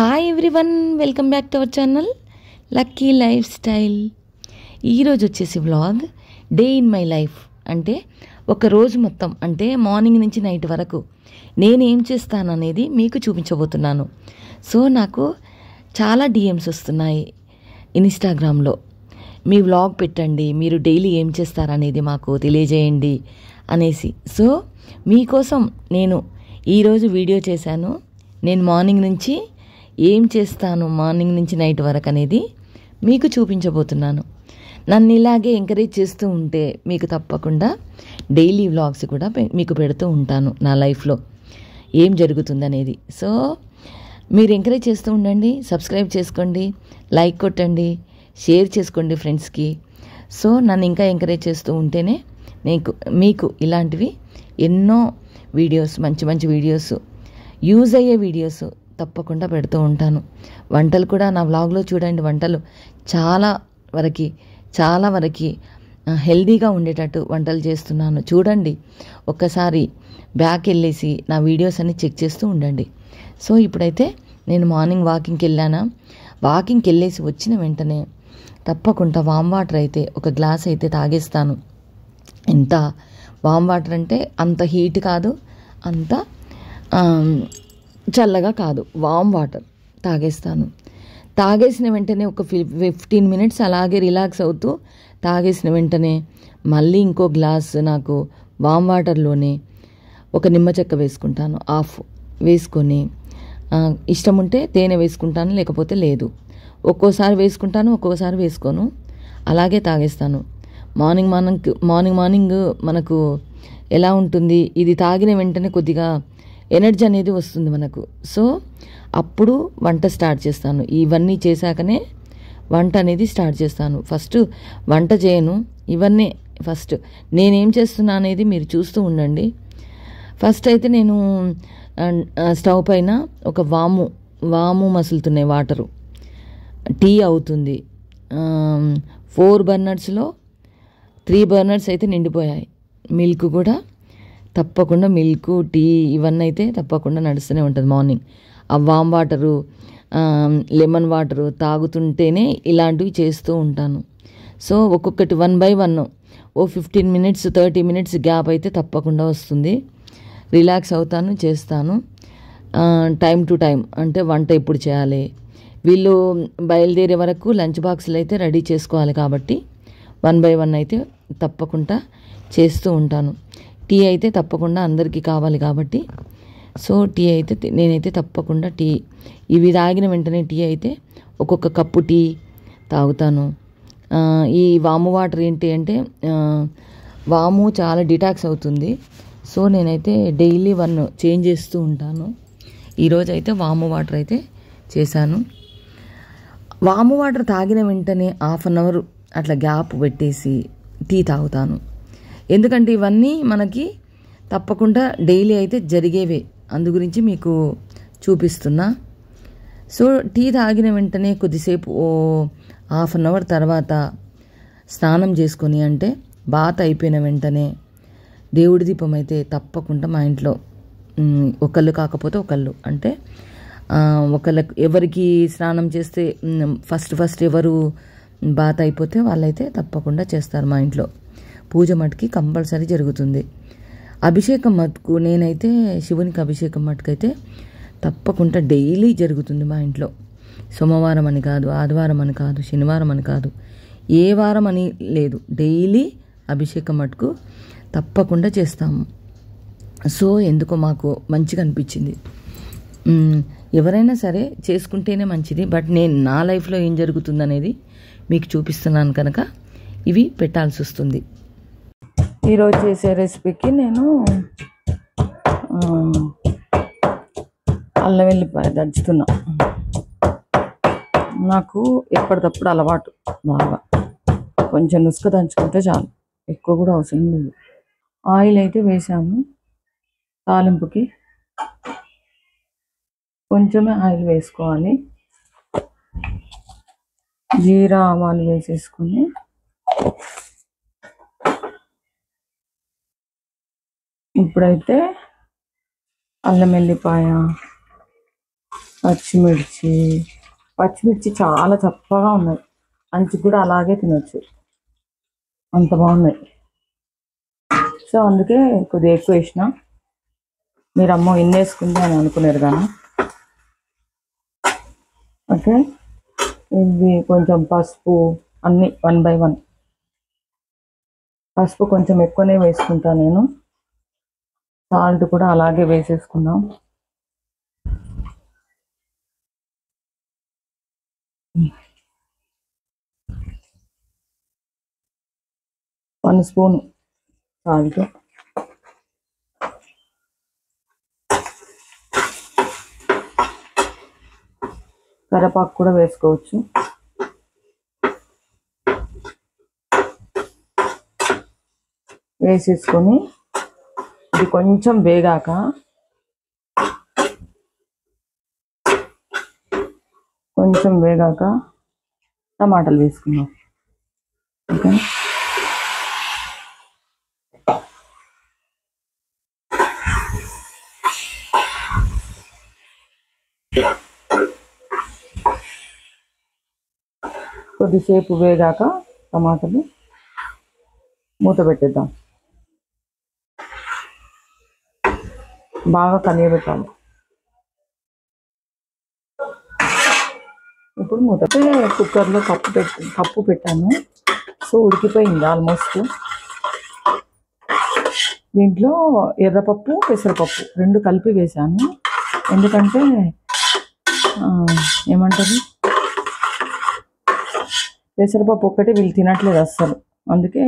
Hi everyone, welcome back to our channel lucky life style. ఈరోజు వచ్చేసి vlog day in my life. అంటే ఒక రోజు మొత్తం, అంటే మార్నింగ్ నుంచి నైట్ వరకు నేనేం చేస్తాననేది మీకు చూపించబోతున్నాను. సో నాకు చాలా డిఎమ్స్ వస్తున్నాయి ఇన్స్టాగ్రామ్లో, మీ వ్లాగ్ పెట్టండి, మీరు డైలీ ఏం చేస్తారనేది మాకు తెలియజేయండి అనేసి. సో మీకోసం నేను ఈరోజు వీడియో చేశాను. నేను మార్నింగ్ నుంచి ఏం చేస్తాను, మార్నింగ్ నుంచి నైట్ వరకు అనేది మీకు చూపించబోతున్నాను. నన్ను ఇలాగే ఎంకరేజ్ చేస్తూ ఉంటే మీకు తప్పకుండా డైలీ వ్లాగ్స్ కూడా మీకు పెడుతూ ఉంటాను, నా లైఫ్లో ఏం జరుగుతుందనేది. సో మీరు ఎంకరేజ్ చేస్తూ ఉండండి, సబ్స్క్రైబ్ చేసుకోండి, లైక్ కొట్టండి, షేర్ చేసుకోండి ఫ్రెండ్స్కి. సో నన్ను ఇంకా ఎంకరేజ్ చేస్తూ ఉంటేనే మీకు ఇలాంటివి ఎన్నో వీడియోస్, మంచి మంచి వీడియోస్, యూజ్ అయ్యే వీడియోస్ తప్పకుండా పెడుతూ ఉంటాను. వంటలు కూడా నా వ్లాగ్లో చూడండి. వంటలు చాలా వరకు హెల్దీగా ఉండేటట్టు వంటలు చేస్తున్నాను. చూడండి, ఒక్కసారి బ్యాక్ వెళ్ళేసి నా వీడియోస్ అన్ని చెక్ చేస్తూ ఉండండి. సో ఇప్పుడైతే నేను మార్నింగ్ వాకింగ్కి వెళ్ళేసి వచ్చిన వెంటనే తప్పకుండా వామ్ వాటర్ అయితే ఒక గ్లాస్ అయితే తాగేస్తాను. ఎంత వామ్ వాటర్ అంటే అంత హీట్ కాదు, అంత చల్లగా కాదు, వామ్ వాటర్ తాగేస్తాను. తాగేసిన వెంటనే ఒక 15 మినిట్స్ అలాగే రిలాక్స్ అవుతూ తాగేసిన వెంటనే మళ్ళీ ఇంకో గ్లాస్ నాకు వామ్ వాటర్లోనే ఒక నిమ్మ చెక్క వేసుకుంటాను, హాఫ్ వేసుకొని, ఇష్టం ఉంటే తేనె వేసుకుంటాను, లేకపోతే లేదు. ఒక్కోసారి వేసుకుంటాను, ఒక్కోసారి వేసుకోను, అలాగే తాగేస్తాను. మార్నింగ్ మనకు ఎలా ఉంటుంది, ఇది తాగిన వెంటనే కొద్దిగా ఎనర్జీ అనేది వస్తుంది మనకు. సో అప్పుడు వంట స్టార్ట్ చేస్తాను. ఇవన్నీ చేశాకనే వంట అనేది స్టార్ట్ చేస్తాను. ఫస్ట్ వంట చేయను, ఇవన్నీ ఫస్ట్ నేనేం చేస్తున్నా అనేది మీరు చూస్తూ ఉండండి. ఫస్ట్ అయితే నేను స్టవ్ పైన ఒక వాము మసులుతున్నాయి, వాటరు, టీ అవుతుంది. 4 బర్నర్స్లో 3 బర్నర్స్ అయితే నిండిపోయాయి. మిల్క్ కూడా తప్పకుండా, మిల్క్, టీ ఇవన్నీ అయితే తప్పకుండా నడుస్తూనే ఉంటుంది మార్నింగ్. ఆ వామ్ వాటరు, లెమన్ వాటరు తాగుతుంటేనే ఇలాంటివి చేస్తూ ఉంటాను. సో ఒక్కొక్కటి 1 by 1 ఓ 15 మినిట్స్ 30 మినిట్స్ గ్యాప్ అయితే తప్పకుండా వస్తుంది. రిలాక్స్ అవుతాను, చేస్తాను. టైం టు టైం, అంటే వంట ఎప్పుడు చేయాలి, వీళ్ళు బయలుదేరే వరకు లంచ్ బాక్సులు అయితే రెడీ చేసుకోవాలి కాబట్టి 1 by 1 అయితే తప్పకుండా చేస్తూ ఉంటాను. టీ అయితే తప్పకుండా అందరికీ కావాలి కాబట్టి, సో టీ అయితే నేనైతే తప్పకుండా ఇవి తాగిన వెంటనే టీ అయితే ఒక్కొక్క కప్పు టీ తాగుతాను. ఈ వాము వాటర్ ఏంటి అంటే వాము చాలా డిటాక్స్ అవుతుంది. సో నేనైతే డైలీ 1 చేంజ్ చేస్తూ ఉంటాను. ఈరోజు అయితే వాము వాటర్ అయితే చేశాను. వాము వాటర్ తాగిన వెంటనే 1/2 అవర్ అట్లా గ్యాప్ పెట్టేసి టీ తాగుతాను. ఎందుకంటే ఇవన్నీ మనకి తప్పకుండా డైలీ అయితే జరిగేవే, అందు గురించి మీకు చూపిస్తున్నా. సో టీ తాగిన వెంటనే కొద్దిసేపు 1/2 అవర్ తర్వాత స్నానం చేసుకొని, అంటే బాత్ అయిపోయిన వెంటనే దేవుడి దీపం అయితే తప్పకుండా మా ఇంట్లో ఒకళ్ళు కాకపోతే ఒకళ్ళు, అంటే ఒకళ్ళకి ఎవరికి స్నానం చేస్తే ఫస్ట్ ఎవరు బాత్ అయిపోతే వాళ్ళైతే తప్పకుండా చేస్తారు మా ఇంట్లో. పూజ మటుకి కంపల్సరీ జరుగుతుంది. అభిషేకం మటుకు నేనైతే శివునికి అభిషేకం మటుకైతే తప్పకుండా డైలీ జరుగుతుంది మా ఇంట్లో. సోమవారం అని కాదు, ఆదివారం అని కాదు, శనివారం అని కాదు, ఏ వారం అని లేదు, డైలీ అభిషేకం మటుకు తప్పకుండా చేస్తాము. సో ఎందుకో మాకు మంచిగా అనిపించింది. ఎవరైనా సరే చేసుకుంటేనే మంచిది, బట్ నేను నా లైఫ్లో ఏం జరుగుతుందనేది మీకు చూపిస్తున్నాను కనుక ఇవి పెట్టాల్సి వస్తుంది. ఈరోజు చేసే రెసిపీకి నేను అల్లం వెల్లిపాయ దంచుతున్నా. నాకు ఎప్పటికప్పుడు అలవాటు, బాగా కొంచెం నుసుక దంచుకుంటే చాలు, ఎక్కువ కూడా అవసరం లేదు. ఆయిల్ అయితే వేసాము, తాలింపుకి కొంచెమే ఆయిల్ వేసుకోవాలి. జీరా ఆవాలు వేసేసుకుని ఇప్పుడైతే అల్లం వెల్లిపాయ, పచ్చిమిర్చి పచ్చిమిర్చి చాలా చప్పగా ఉన్నాయి, అంచు కూడా అలాగే తినొచ్చు, అంత బాగున్నాయి. సో అందుకే కొద్దిగా ఎక్కువ వేసిన. మీరు అమ్మో ఎన్ని వేసుకుంది అని అనుకున్నారు కానీ. ఓకే, ఇది కొంచెం పసుపు, అన్నీ 1 by 1. పసుపు కొంచెం ఎక్కువనే వేసుకుంటాను నేను. సాల్ట్ కూడా అలాగే వేసేసుకుందాం. One spoon salt. కరివేపాకు కూడా వేసుకోవచ్చు. వేసేసుకొని ఇది కొంచెం వేగాక టమాటాలు వేసుకుందాం. ఓకే, కొద్దిసేపు వేగాక టమాటాలు మూత పెట్టేద్దాం. బాగా కలియబెట్టాలి. ఇప్పుడు మూత కుక్కర్లో కప్పు పెట్టాను. సో ఉడికిపోయింది ఆల్మోస్ట్. దీంట్లో ఎర్రపప్పు, పెసరపప్పు 2 కలిపి వేసాను. ఎందుకంటే ఏమంటారు, పెసరపప్పు ఒక్కటి వీళ్ళు తినట్లేదు అస్సలు, అందుకే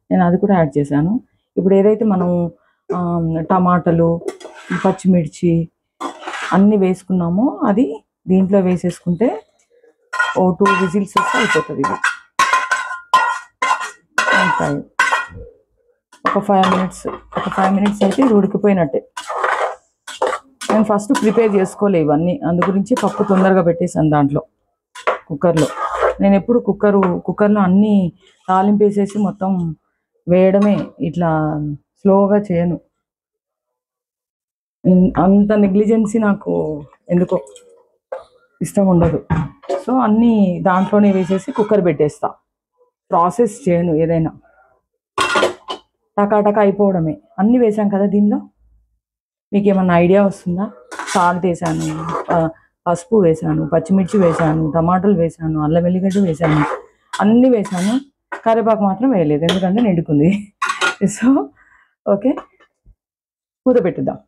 నేను అది కూడా యాడ్ చేశాను. ఇప్పుడు ఏదైతే మనం టమాటాలు, పచ్చిమిర్చి అన్నీ వేసుకున్నామో అది దీంట్లో వేసేసుకుంటే 2 విజిల్స్ వస్తే అయిపోతుంది. ఇది ఉంటాయి. ఒక 5 మినిట్స్ అయితే ఇది ఉడికిపోయినట్టే. నేను ఫస్ట్ ప్రిపేర్ చేసుకోలే ఇవన్నీ, అందు గురించి పప్పు తొందరగా పెట్టేసాను దాంట్లో కుక్కర్లో. నేను ఎప్పుడు కుక్కర్లో అన్నీ తాలింపు వేసేసి మొత్తం వేయడమే, ఇట్లా స్లోగా చేయను. అంత నెగ్లిజెన్సీ నాకు ఎందుకో ఇష్టం ఉండదు. సో అన్నీ దాంట్లోనే వేసేసి కుక్కర్ పెట్టేస్తా. ప్రాసెస్ చేయను ఏదైనా, టకాటకా అయిపోవడమే. అన్నీ వేసాం కదా దీనిలో. మీకు ఏమన్నా ఐడియా వస్తుందా? సాల్ట్ వేసాను, పసుపు వేసాను, పచ్చిమిర్చి వేసాను, టమాటాలు వేసాను, అల్లం వెల్లిగడ్డ వేసాను, అన్నీ వేసాను. కరివేపాకు మాత్రం వేయలేదు, ఎందుకంటే నిండుకుంది. సో ఓకే, మూత పెట్టిద్దాం.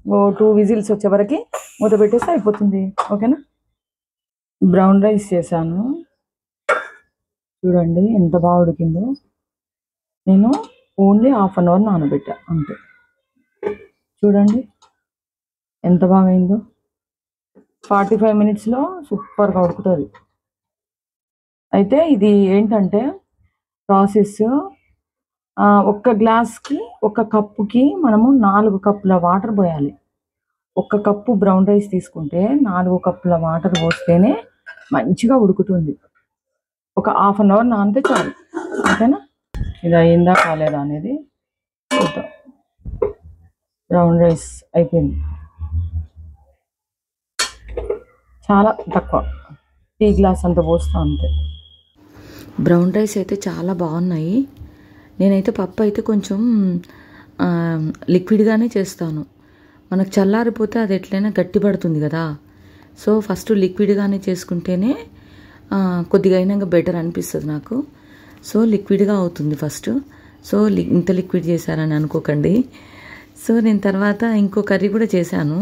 2 విజిల్స్ వచ్చే వరకు మూత పెట్టేస్తే అయిపోతుంది. ఓకేనా. బ్రౌన్ రైస్ చేశాను, చూడండి ఎంత బాగా ఉడికిందో. నేను ఓన్లీ 1/2 అవర్ నానబెట్టా అంతే. చూడండి ఎంత బాగా అయిందో. 45 మినిట్స్లో సూపర్గా ఉడుకుతుంది. అయితే ఇది ఏంటంటే ప్రాసెస్, 1 గ్లాస్కి 1 కప్పుకి మనము 4 కప్పుల వాటర్ పోయాలి. 1 కప్పు బ్రౌన్ రైస్ తీసుకుంటే 4 కప్పుల వాటర్ పోస్తేనే మంచిగా ఉడుకుతుంది. ఒక 1/2 అవర్ నానితే చాలు. ఓకేనా. ఇది అయిందా కాలేదా అనేది చూద్దాం. బ్రౌన్ రైస్ అయిపోయింది, చాలా తక్కువ, టీ గ్లాస్ అంత పోస్తా అంతే. బ్రౌన్ రైస్ అయితే చాలా బాగున్నాయి. నేనైతే పప్పు అయితే కొంచెం లిక్విడ్గానే చేస్తాను. మనకు చల్లారిపోతే అది ఎట్లయినా గట్టిపడుతుంది కదా. సో ఫస్ట్ లిక్విడ్గానే చేసుకుంటేనే కొద్దిగా అయినాక బెటర్ అనిపిస్తుంది నాకు. సో లిక్విడ్గా అవుతుంది ఫస్ట్. సో ఇంత లిక్విడ్ చేశారని అనుకోకండి. సో నేను తర్వాత ఇంకో కర్రీ కూడా చేశాను.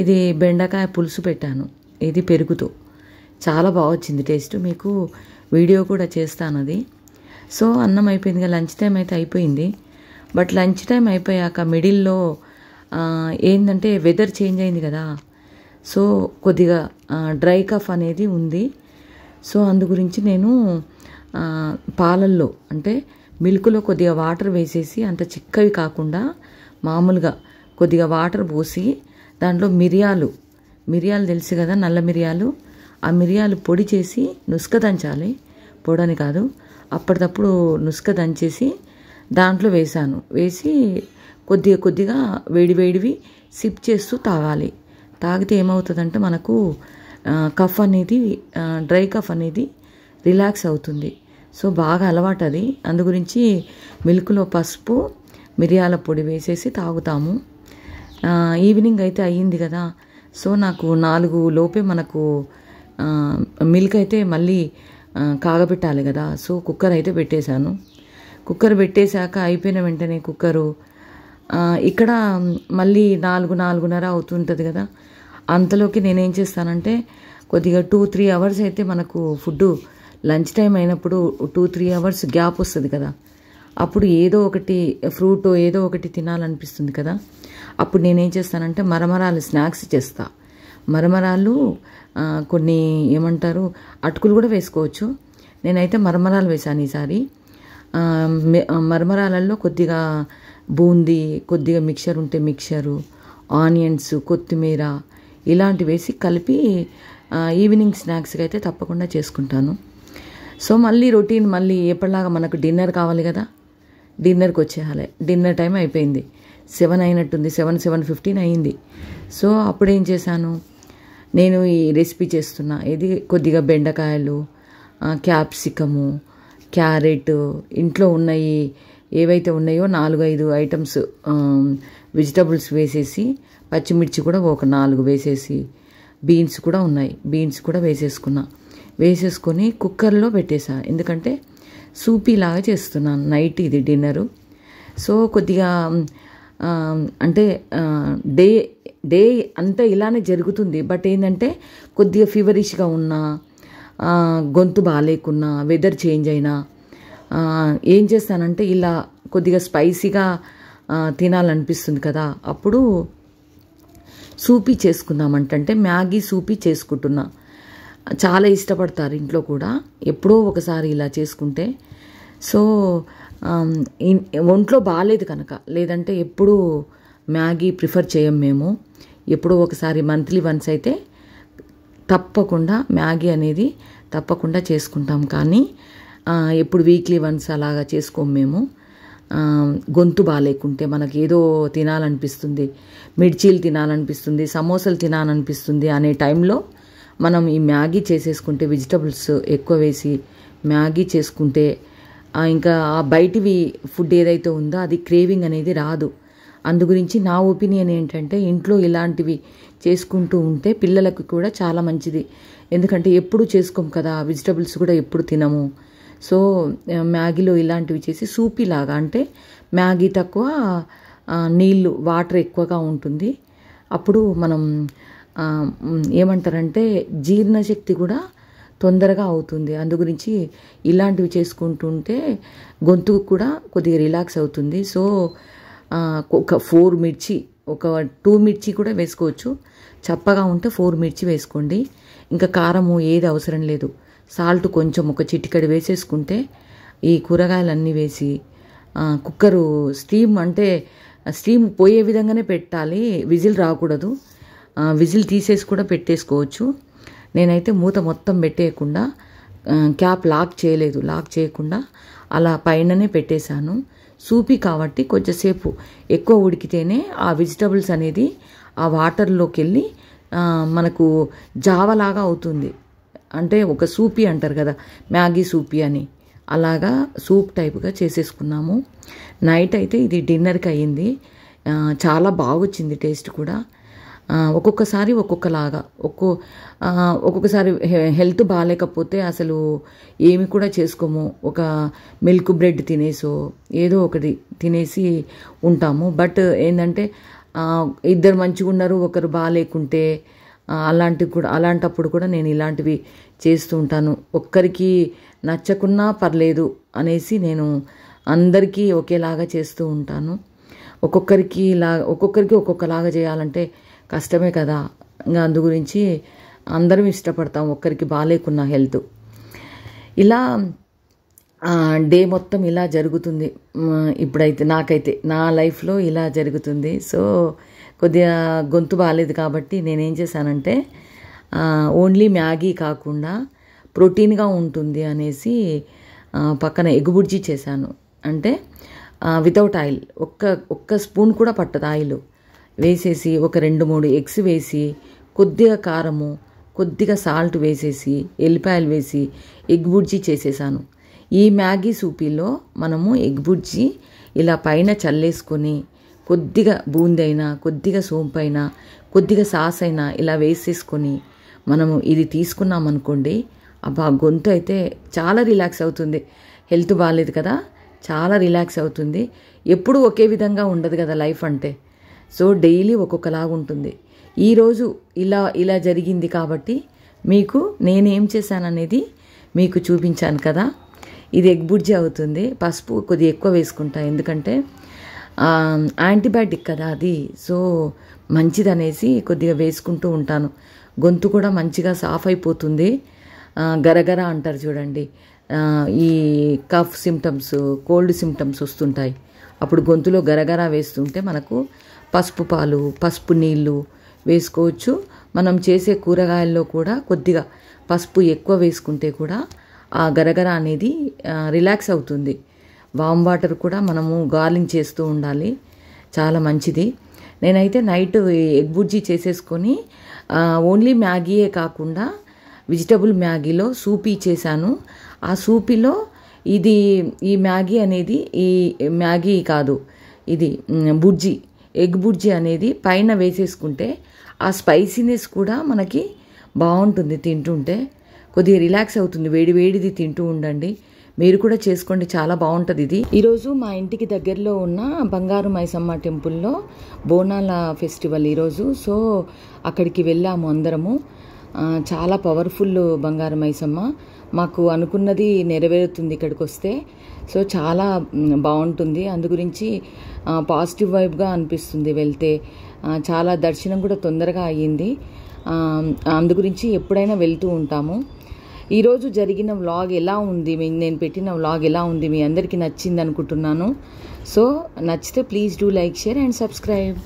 ఇది బెండకాయ పులుసు పెట్టాను, ఇది పెరుగుతో. చాలా బాగా వచ్చింది టేస్ట్. మీకు వీడియో కూడా చేస్తాను అది. సో అన్నం అయిపోయింది కదా, లంచ్ టైం అయితే అయిపోయింది. బట్ లంచ్ టైం అయిపోయాక మిడిల్లో ఏంటంటే వెదర్ చేంజ్ అయింది కదా. సో కొద్దిగా డ్రై కఫ్ అనేది ఉంది. సో అందు గురించి నేను పాలల్లో అంటే మిల్క్లో కొద్దిగా వాటర్ వేసేసి, అంత చిక్కవి కాకుండా మామూలుగా కొద్దిగా వాటర్ పోసి దాంట్లో మిరియాలు తెలుసు కదా, నల్ల మిరియాలు, ఆ మిరియాలు పొడి చేసి నుస్క దంచాలి, పొడని కాదు, అప్పటికప్పుడు నుస్క దంచేసి దాంట్లో వేసాను. వేసి కొద్దిగా వేడివి సిప్ చేస్తూ తాగాలి. తాగితే ఏమవుతుందంటే మనకు కఫ్ అనేది డ్రై కఫ్ అనేది రిలాక్స్ అవుతుంది. సో బాగా అలవాటు అది. అందు గురించి మిల్క్లో పసుపు మిరియాల పొడి వేసేసి తాగుతాము. ఈవినింగ్ అయితే అయ్యింది కదా, సో నాకు 4 లోపే మనకు మిల్క్ అయితే మళ్ళీ కాగబెట్టాలి కదా. సో కుక్కర్ అయితే పెట్టేశాను. కుక్కర్ పెట్టేశాక అయిపోయిన వెంటనే కుక్కరు ఇక్కడ మళ్ళీ 4-4:30 అవుతుంటుంది కదా. అంతలోకి నేనేం చేస్తానంటే కొద్దిగా 2-3 అవర్స్ అయితే మనకు ఫుడ్ లంచ్ టైం అయినప్పుడు 2-3 అవర్స్ గ్యాప్ వస్తుంది కదా. అప్పుడు ఏదో ఒకటి ఫ్రూట్ ఏదో ఒకటి తినాలనిపిస్తుంది కదా. అప్పుడు నేనేం చేస్తానంటే మరమరాలు స్నాక్స్ చేస్తా. మరమరాలు కొన్ని ఏమంటారు అటుకులు కూడా వేసుకోవచ్చు. నేనైతే మరమరాలు వేసాను ఈసారి. మరమరాలలో కొద్దిగా బూందీ, కొద్దిగా మిక్చర్ ఉంటే మిక్చరు, ఆనియన్స్, కొత్తిమీర ఇలాంటివి వేసి కలిపి ఈవినింగ్ స్నాక్స్కి అయితే తప్పకుండా చేసుకుంటాను. సో మళ్ళీ రొటీన్ మళ్ళీ ఎప్పటిలాగా మనకు డిన్నర్ కావాలి కదా, డిన్నర్కి వచ్చేయాలి. డిన్నర్ టైం అయిపోయింది, 7 అయినట్టుంది, 7:15 అయింది. సో అప్పుడు ఏం చేశాను, నేను ఈ రెసిపీ చేస్తున్నా. ఇది కొద్దిగా బెండకాయలు, క్యాప్సికము, క్యారెట్, ఇంట్లో ఉన్నాయి ఏవైతే ఉన్నాయో 4-5 ఐటమ్స్ వెజిటబుల్స్ వేసేసి, పచ్చిమిర్చి కూడా ఒక 4 వేసేసి, బీన్స్ కూడా ఉన్నాయి, బీన్స్ కూడా వేసేసుకొని కుక్కర్లో పెట్టేసా. ఎందుకంటే సూపీ లాగా చేస్తున్నాను నైట్ ఇది డిన్నరు. సో కొద్దిగా అంటే డే అంతా ఇలానే జరుగుతుంది. బట్ ఏంటంటే కొద్దిగా ఫీవరిష్గా ఉన్నా, గొంతు బాగాలేకున్నా, వెదర్ చేంజ్ అయినా ఏం చేస్తానంటే ఇలా కొద్దిగా స్పైసీగా తినాలనిపిస్తుంది కదా, అప్పుడు సూపీ చేసుకుందామంటే మ్యాగీ సూపీ చేసుకుంటున్నా. చాలా ఇష్టపడతారు ఇంట్లో కూడా, ఎప్పుడో ఒకసారి ఇలా చేసుకుంటే. సో ఒంట్లో బాగాలేదు కనుక, లేదంటే ఎప్పుడూ మ్యాగీ ప్రిఫర్ చేయం మేము. ఎప్పుడో ఒకసారి మంత్లీ వన్స్ అయితే తప్పకుండా మ్యాగీ అనేది తప్పకుండా చేసుకుంటాం. కానీ ఎప్పుడు వీక్లీ వన్స్ అలాగా చేసుకోము మేము. గొంతు బాగాలేకుంటే మనకి ఏదో తినాలనిపిస్తుంది, మిర్చీలు తినాలనిపిస్తుంది, సమోసాలు తినాలనిపిస్తుంది అనే టైంలో మనం ఈ మ్యాగీ చేసేసుకుంటే, వెజిటబుల్స్ ఎక్కువ వేసి మ్యాగీ చేసుకుంటే ఇంకా ఆ బయటివి ఫుడ్ ఏదైతే ఉందో అది క్రేవింగ్ అనేది రాదు. అందు గురించి నా ఒపీనియన్ ఏంటంటే ఇంట్లో ఇలాంటివి చేసుకుంటూ ఉంటే పిల్లలకు కూడా చాలా మంచిది. ఎందుకంటే ఎప్పుడు చేసుకోం కదా, వెజిటబుల్స్ కూడా ఎప్పుడు తినము. సో మ్యాగీలో ఇలాంటివి చేసి సూపీ లాగా, అంటే మ్యాగీ తక్కువ నీళ్ళు వాటర్ ఎక్కువగా ఉంటుంది. అప్పుడు మనం ఏమంటారంటే జీర్ణశక్తి కూడా తొందరగా అవుతుంది. అందు గురించి ఇలాంటివి చేసుకుంటుంటే గొంతు కూడా కొద్దిగా రిలాక్స్ అవుతుంది. సో ఒక 4 మిర్చి, ఒక 2 మిర్చి కూడా వేసుకోవచ్చు. చప్పగా ఉంటే 4 మిర్చి వేసుకోండి. ఇంకా కారము ఏది అవసరం లేదు. సాల్ట్ కొంచెం ఒక చిటికెడు వేసేసుకుంటే ఈ కూరగాయలన్నీ వేసి కుక్కరు స్టీమ్ పోయే విధంగానే పెట్టాలి, విజిల్ రాకూడదు. విజిల్ తీసేసి కూడా పెట్టేసుకోవచ్చు. నేనైతే మూత మొత్తం పెట్టేయకుండా క్యాప్ లాక్ చేయకుండా అలా పైననే పెట్టేశాను. సూపీ కాబట్టి కొంచెంసేపు ఎక్కువ ఉడికితేనే ఆ వెజిటబుల్స్ అనేది ఆ వాటర్లోకి వెళ్ళి మనకు జావలాగా అవుతుంది. అంటే ఒక సూపీ అంటారు కదా, మ్యాగీ సూపీ అని, అలాగా సూప్ టైప్గా చేసేసుకున్నాము. నైట్ అయితే ఇది డిన్నర్కి అయ్యింది. చాలా బాగొచ్చింది టేస్ట్ కూడా. ఒక్కొక్కసారి ఒక్కొక్కలాగా, ఒక్కొక్కసారి హెల్త్ బాగాలేకపోతే అసలు ఏమి కూడా చేసుకోము. ఒక మిల్క్ బ్రెడ్ తినేసో ఏదో ఒకటి తినేసి ఉంటాము. బట్ ఏంటంటే ఇద్దరు మంచిగా ఉన్నారు, ఒకరు బాగాలేకుంటే అలాంటప్పుడు కూడా నేను ఇలాంటివి చేస్తూ ఉంటాను. ఒక్కరికి నచ్చకున్నా పర్లేదు అనేసి నేను అందరికీ ఒకేలాగా చేస్తూ ఉంటాను. ఒక్కొక్కరికి ఒక్కొక్కలాగా చేయాలంటే కష్టమే కదా. ఇంకా అందు గురించి అందరం ఇష్టపడతాం ఒక్కరికి బాగాలేకున్న హెల్త్. ఇలా డే మొత్తం ఇలా జరుగుతుంది. ఇప్పుడైతే నాకైతే నా లైఫ్లో ఇలా జరుగుతుంది. సో కొద్దిగా గొంతు బాగాలేదు కాబట్టి నేనేం చేశానంటే ఓన్లీ మ్యాగీ కాకుండా ప్రోటీన్గా ఉంటుంది అనేసి పక్కన ఎగ్ బుర్జీ చేశాను. అంటే వితౌట్ ఆయిల్, ఒక్క స్పూన్ కూడా పట్టదు ఆయిల్. వేసేసి ఒక 2-3 ఎగ్స్ వేసి కొద్దిగా కారము, కొద్దిగా సాల్ట్ వేసేసి ఎల్లిపాయలు వేసి ఎగ్ బుర్జీ చేసేసాను. ఈ మ్యాగీ సూపీలో మనము ఎగ్ బుర్జీ ఇలా పైన చల్లేసుకొని కొద్దిగా బూందీ అయినా, కొద్దిగా సోంపు అయినా, కొద్దిగా సాస్ అయినా ఇలా వేసేసుకొని మనము ఇది తీసుకున్నామనుకోండి, అబ్బా గొంతు అయితే చాలా రిలాక్స్ అవుతుంది. హెల్త్ బాగాలేదు కదా, చాలా రిలాక్స్ అవుతుంది. ఎప్పుడూ ఒకే విధంగా ఉండదు కదా లైఫ్ అంటే. సో డైలీ ఒక్కొక్కలాగా ఉంటుంది. ఈరోజు ఇలా జరిగింది కాబట్టి మీకు నేనేం చేశాననేది మీకు చూపించాను కదా. ఇది ఎగ్ బుర్జీ అవుతుంది. పసుపు కొద్దిగా ఎక్కువ వేసుకుంటా, ఎందుకంటే యాంటీబయాటిక్ కదా అది. సో మంచిదనేసి కొద్దిగా వేసుకుంటూ ఉంటాను. గొంతు కూడా మంచిగా సాఫ్ అయిపోతుంది. గరగర అంటారు చూడండి, ఈ కఫ్ సిమ్టమ్స్, కోల్డ్ సిమ్టమ్స్ వస్తుంటాయి, అప్పుడు గొంతులో గరగర వేస్తుంటే మనకు పసుపు పాలు, పసుపు నీళ్ళు వేసుకోవచ్చు. మనం చేసే కూరగాయల్లో కూడా కొద్దిగా పసుపు ఎక్కువ వేసుకుంటే కూడా ఆ గరగర అనేది రిలాక్స్ అవుతుంది. వామ్ వాటర్ కూడా మనము గార్లింగ్ చేస్తూ ఉండాలి, చాలా మంచిది. నేనైతే నైట్ ఎగ్ బుర్జీ చేసేసుకొని ఓన్లీ మ్యాగీయే కాకుండా వెజిటబుల్ మ్యాగీలో సూపీ చేశాను. ఆ సూపీలో ఈ మ్యాగీ అనేది, ఈ మ్యాగీ కాదు, ఇది బుర్జీ, ఎగ్ బుర్జీ అనేది పైన వేసేసుకుంటే ఆ స్పైసీనెస్ కూడా మనకి బాగుంటుంది. తింటుంటే కొద్దిగా రిలాక్స్ అవుతుంది. వేడిది తింటూ ఉండండి. మీరు కూడా చేసుకోండి, చాలా బాగుంటుంది ఇది. ఈరోజు మా ఇంటికి దగ్గరలో ఉన్న బంగారు మైసమ్మ టెంపుల్లో బోనాల ఫెస్టివల్ ఈరోజు. సో అక్కడికి వెళ్ళాము అందరము. చాలా పవర్ఫుల్ బంగారు మైసమ్మ. మాకు అనుకున్నది నెరవేరుతుంది ఇక్కడికి వస్తే. సో చాలా బాగుంటుంది. అందు గురించి పాజిటివ్ వైబ్గా అనిపిస్తుంది వెళ్తే. చాలా దర్శనం కూడా తొందరగా అయ్యింది. అందు గురించి ఎప్పుడైనా వెళ్తూ ఉంటాము. ఈరోజు జరిగిన వ్లాగ్ ఎలా ఉంది, నేను పెట్టిన వ్లాగ్ ఎలా ఉంది, మీ అందరికీ నచ్చింది అనుకుంటున్నాను. సో నచ్చితే please do like, share and subscribe.